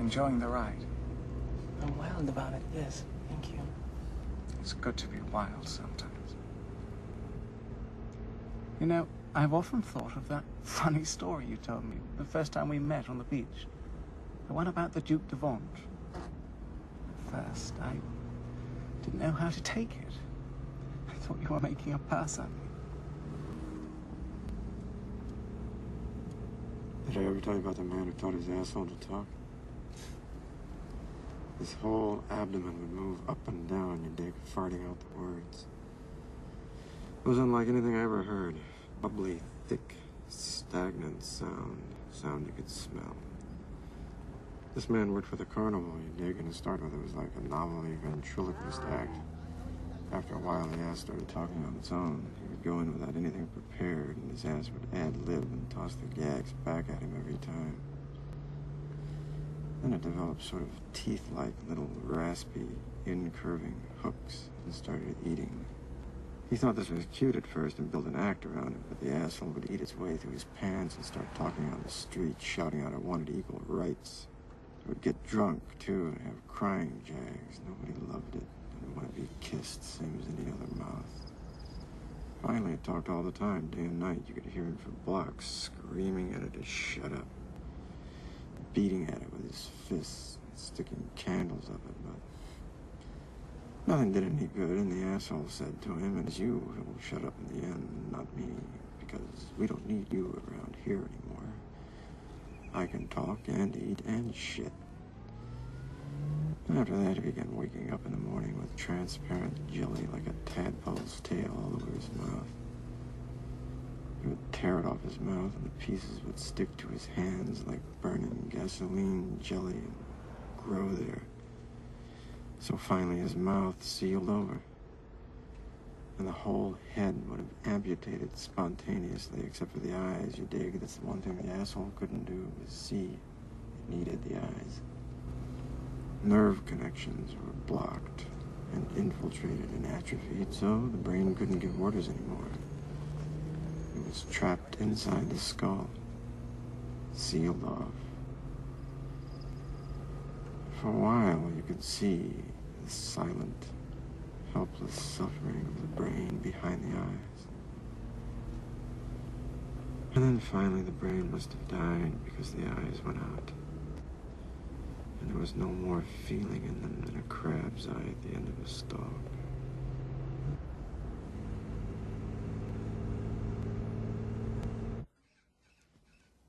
enjoying the ride? I'm wild about it, yes. Thank you. It's good to be wild sometimes. You know, I've often thought of that funny story you told me the first time we met on the beach. The one about the Duke de Vente. At first, I didn't know how to take it. I thought you were making a pass at me. Did I ever tell you about the man who taught his asshole to talk? His whole abdomen would move up and down, you dig, farting out the words. It was unlike anything I ever heard. Bubbly, thick, stagnant sound. Sound you could smell. This man worked for the carnival, you dig, and to start with it was like a novelty ventriloquist act. After a while, the ass started talking on its own. He would go in without anything prepared, and his ass would ad-lib and toss the gags back at him every time. Then it developed sort of teeth-like little raspy, in-curving hooks and started eating. He thought this was cute at first and built an act around it, but the asshole would eat its way through his pants and start talking on the street, shouting out it wanted equal rights. It would get drunk, too, and have crying jags. Nobody loved it. Didn't want to be kissed, same as any other mouth. Finally, it talked all the time, day and night. You could hear him for blocks, screaming at it to shut up. Beating at it with his fists, sticking candles up it, but nothing did any good, and the asshole said to him, "It's you who will shut up in the end, not me, because we don't need you around here anymore. I can talk and eat and shit." And after that, he began waking up in the morning with transparent jelly like a tadpole's tail all over his mouth. He would tear it off his mouth, and the pieces would stick to his hands like burning gasoline jelly and grow there. So finally his mouth sealed over, and the whole head would have amputated spontaneously, except for the eyes, you dig. That's the one thing the asshole couldn't do, was see. It needed the eyes. Nerve connections were blocked and infiltrated and atrophied, so the brain couldn't give orders anymore. It was trapped inside the skull, sealed off. For a while, you could see the silent, helpless suffering of the brain behind the eyes. And then finally, the brain must have died because the eyes went out. And there was no more feeling in them than a crab's eye at the end of a stalk.